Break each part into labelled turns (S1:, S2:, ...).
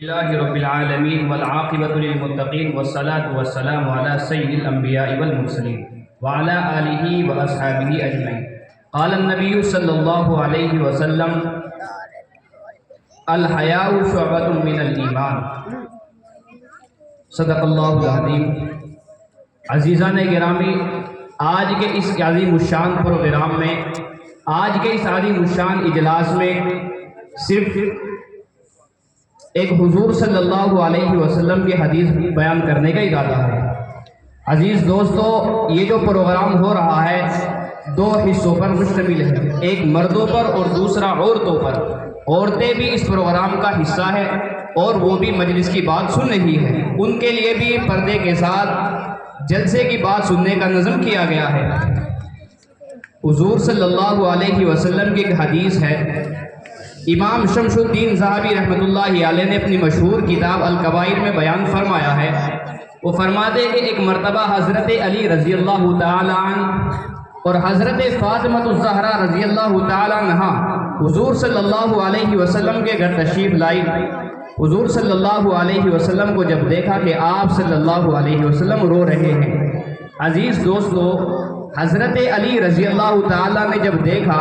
S1: اللہ رب العالمین والعاقبۃ للمتقین والصلاة والسلام علی سید الانبیاء والمرسلین وعلی آلہ واصحابہ اجمعین۔ قال النبی صلی اللہ علیہ وسلم الحیاء شعبۃ من الایمان۔ صدق اللہ العظیم۔ عزیزان گرامی، آج کے اس عظیم الشان پروگرام میں، آج کے اس عظیم الشان اجلاس میں صرف ایک حضور صلی اللہ علیہ وسلم کی حدیث بیان کرنے کا ارادہ ہے۔ عزیز دوستو، یہ جو پروگرام ہو رہا ہے دو حصوں پر مشتمل ہے، ایک مردوں پر اور دوسرا عورتوں پر۔ عورتیں بھی اس پروگرام کا حصہ ہے اور وہ بھی مجلس کی بات سن رہی ہے، ان کے لیے بھی پردے کے ساتھ جلسے کی بات سننے کا نظم کیا گیا ہے۔ حضور صلی اللہ علیہ وسلم کی ایک حدیث ہے، امام شمس الدین ذہبی رحمۃ اللہ علیہ نے اپنی مشہور کتاب الکبائر میں بیان فرمایا ہے۔ وہ فرماتے کہ ایک مرتبہ حضرت علی رضی اللہ تعالی عنہ اور حضرت فاطمہ الزہرا رضی اللہ تعالی عنہا حضور صلی اللہ علیہ وسلم کے گھر تشریف لائی۔ حضور صلی اللہ علیہ وسلم کو جب دیکھا کہ آپ صلی اللہ علیہ وسلم رو رہے ہیں، عزیز دوستو، حضرت علی رضی اللہ تعالیٰ نے جب دیکھا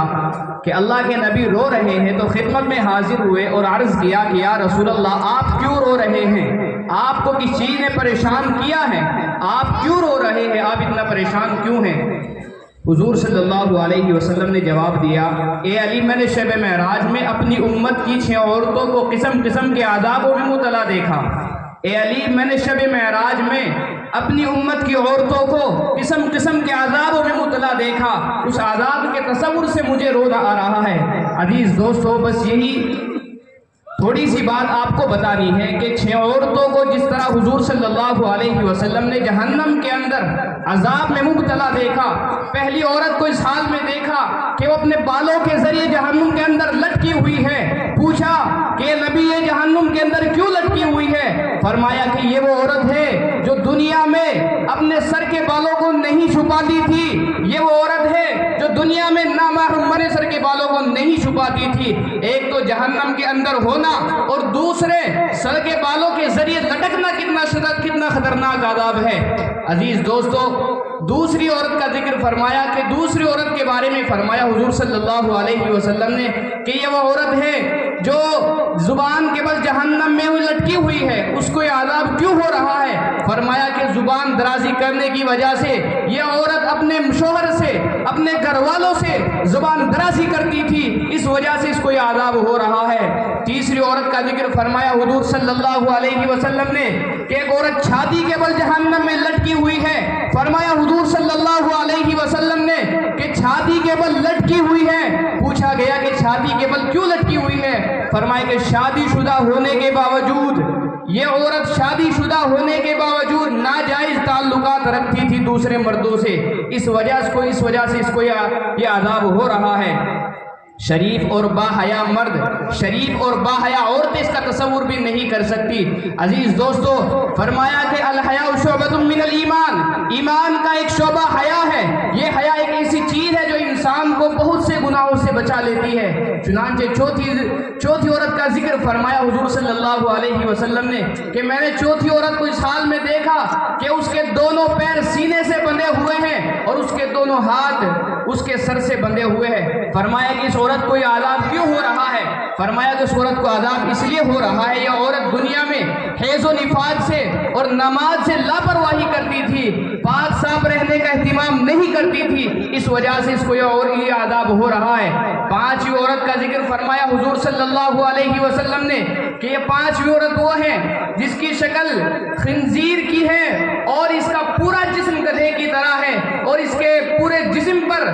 S1: کہ اللہ کے نبی رو رہے ہیں تو خدمت میں حاضر ہوئے اور عرض کیا کہ یا رسول اللہ، آپ کیوں رو رہے ہیں؟ آپ کو کس چیز نے پریشان کیا ہے؟ آپ کیوں رو رہے ہیں؟ آپ اتنا پریشان کیوں ہیں؟ حضور صلی اللہ علیہ وسلم نے جواب دیا، اے علی، میں نے شب معراج میں اپنی امت کی 6 عورتوں کو قسم قسم کے عذابوں میں مبتلا دیکھا۔ اے علی، میں نے شب معراج میں اپنی امت کی عورتوں کو قسم قسم کے عذابوں میں مبتلا دیکھا، اس عذاب کے تصور سے مجھے رونا آ رہا ہے۔ عزیز دوستو، بس یہی تھوڑی سی بات آپ کو بتانی ہے کہ 6 عورتوں کو جس طرح حضور صلی اللہ علیہ وسلم نے جہنم کے اندر عذاب میں مبتلا دیکھا، پہلی عورت کو اس حال میں دیکھا کہ وہ اپنے بالوں کے ذریعے جہنم کے اندر لٹکی ہوئی ہے۔ پوچھا کہ نبی، یہ جہنم کے اندر کیوں لٹکی ہوئی ہے؟ فرمایا کہ یہ وہ عورت ہے جو دنیا میں اپنے سر کے بالوں کو نہیں چھپاتی تھی، یہ وہ عورت ہے جو دنیا میں نامحرم مرے سر کے بالوں کو نہیں چھپاتی تھی۔ ایک تو جہنم کے اندر ہونا اور دوسرے سر کے بالوں کے ذریعے لٹکنا کتنا خطرناک عذاب ہے۔ عزیز دوستو، دوسری عورت کا ذکر فرمایا کہ دوسری عورت کے بارے میں فرمایا حضور صلی اللہ علیہ وسلم نے کہ یہ وہ عورت ہے جو زبان کے بل جہنم میں لٹکی ہوئی ہے، اس کو یہ عذاب کیوں ہو رہا ہے؟ فرمایا کہ زبان درازی کرنے کی وجہ سے یہ عورت اپنے شوہر سے، اپنے گھر والوں سے زبان درازی کرتی تھی، اس وجہ سے اس کو یہ عذاب ہو رہا ہے۔ تیسری عورت کا ذکر فرمایا حضور صلی اللہ علیہ وسلم نے کہ ایک عورت چھاتی کے بل جہنم میں لٹکی ہوئی ہے۔ فرمایا حضور صلی اللہ علیہ وسلم نے کہ چھاتی کے بل لٹکی ہوئی ہے۔ پوچھا گیا کہ چھاتی کے بل کیوں لٹکی ہوئی ہے؟ فرمایا کہ شادی شدہ ہونے کے باوجود یہ عورت شادی شدہ ہونے کے باوجود ناجائز تعلقات رکھتی تھی دوسرے مردوں سے، اس وجہ سے اس کو یہ عذاب ہو رہا ہے۔ شریف اور باحیا مرد، شریف اور باحیا عورتیں اس کا تصور بھی نہیں کر سکتی۔ عزیز دوستو، فرمایا کہ الحیاء شعبۃ من الایمان، ایمان کا ایک شعبہ حیا ہے۔ یہ حیا ایک ایسی چیز ہے جو انسان کو بہت سے گناہوں سے بچا لیتی ہے۔ چنانچہ چوتھی عورت کا ذکر فرمایا حضور صلی اللہ علیہ وسلم نے کہ میں نے چوتھی عورت کو اس حال میں دیکھا کہ اس کے دونوں پیر سینے سے بندھے ہوئے ہیں اور اس کے دونوں ہاتھ اس کے سر سے بندھے ہوئے ہیں۔ فرمایا کہ اس عورت کو یہ عذاب کیوں ہو رہا ہے؟ فرمایا کہ اس عورت کو عذاب اس لیے ہو رہا ہے، یہ عورت دنیا میں حیض و نفاس سے اور نماز سے لاپرواہی کرتی تھی، پاک صاف رہنے کا اہتمام نہیں کرتی تھی، اس وجہ سے اس کو یہ عذاب ہو رہا ہے۔ 5ویں عورت کا ذکر فرمایا حضور صلی اللہ علیہ وسلم نے کہ یہ 5ویں عورت وہ ہے جس کی شکل خنزیر کی ہے اور اس کا پورا جسم گدھے کی طرح ہے اور اس کے پورے جسم پر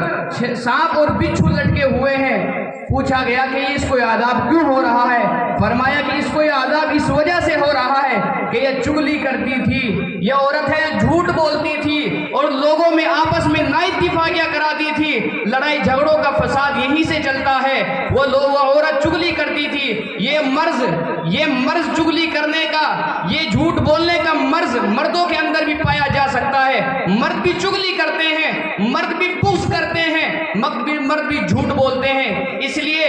S1: سانپ اور بچھو لٹکے ہوئے ہیں۔ پوچھا گیا کہ اس کو یہ عذاب کیوں ہو رہا ہے؟ فرمایا کہ اس کو یہ عذاب اس وجہ سے ہو رہا ہے کہ یہ چغلی کرتی تھی، یہ عورت ہے جھوٹ بولتی تھی اور لوگوں میں آپس میں نا اتفاقیاں کراتی تھی، لڑائی جھگڑوں کا فساد یہی سے چلتا ہے۔ وہ عورت چغلی کرتی تھی۔ یہ مرض چغلی کرنے کا، یہ جھوٹ بولنے کا مرض مردوں کے اندر بھی پایا جا سکتا ہے۔ مرد بھی چغلی کرتے ہیں، مرد بھی پوس کرتے ہیں، مرد بھی جھوٹ بولتے ہیں۔ اس لیے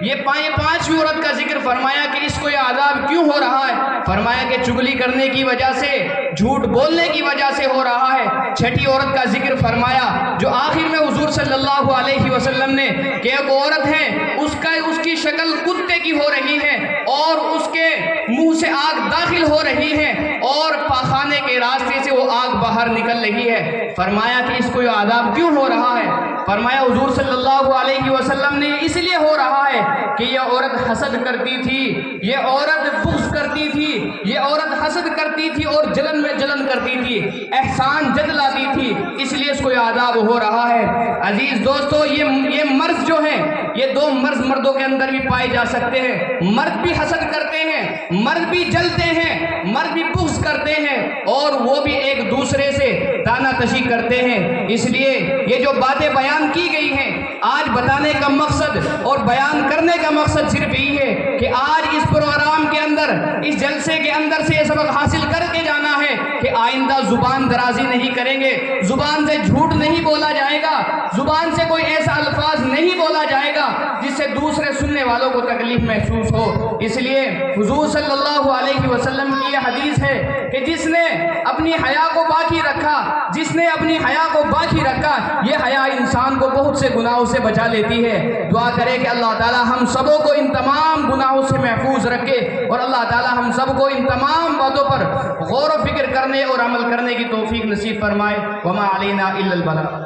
S1: یہ پانچویں عورت کا ذکر فرمایا کہ اس کو یہ عذاب کیوں ہو رہا ہے؟ فرمایا کہ چگلی کرنے کی وجہ سے، جھوٹ بولنے کی وجہ سے ہو رہا ہے۔ چھٹی عورت کا ذکر فرمایا جو آخر میں حضور صلی اللہ علیہ وسلم نے کہ ایک عورت ہے اس کی شکل کتے کی ہو رہی ہے اور اس کے منہ سے آگ داخل ہو رہی ہے اور پاخانے کے راستے سے وہ آگ باہر نکل رہی ہے۔ فرمایا کہ اس کو یہ عذاب کیوں ہو رہا ہے؟ فرمایا حضور صلی اللہ علیہ وسلم نے اس لیے ہو رہا ہے کہ یہ عورت حسد کرتی تھی، یہ عورت بغض کرتی تھی، یہ عورت حسد کرتی تھی اور جلن میں جلن کرتی تھی، احسان جتلاتی تھی، اس لیے اس کو یہ عذاب ہو رہا ہے۔ عزیز دوستو، یہ مرض جو ہیں، یہ دو مرض مردوں کے اندر بھی پائے جا سکتے ہیں۔ مرد بھی حسد کرتے ہیں، مرد بھی جلتے ہیں، مرد بھی بغض کرتے ہیں اور وہ بھی ایک دوسرے سے تانا تشی کرتے ہیں۔ اس لیے یہ جو باتیں بیان کی گئی ہیں، آج بتانے کا مقصد اور بیان کرنے کا مقصد صرف یہی ہے کہ آج اس پروگرام کے اندر، اس جلسے کے اندر سے یہ سبق حاصل کر کے جانا ہے کہ آئندہ زبان درازی نہیں کریں گے، زبان سے جھوٹ نہیں بولا جائے گا، زبان سے کوئی ایسا الفاظ نہیں بولا جائے گا جس سے دوسرے سننے والوں کو تکلیف محسوس ہو۔ اس لیے حضور صلی اللہ علیہ وسلم کی یہ حدیث ہے کہ جس نے اپنی حیا کو باقی رکھا، جس نے اپنی حیا کو باقی رکھا، یہ حیا انسان کو بہت سے گناہوں سے بچا لیتی ہے۔ دعا کرے کہ اللہ تعالی ہم سبوں کو ان تمام گناہوں سے محفوظ رکھے اور اللہ تعالی ہم سب کو ان تمام باتوں پر غور و فکر کرنے اور عمل کرنے کی توفیق نصیب فرمائے۔ وما علینا الا البلاغ۔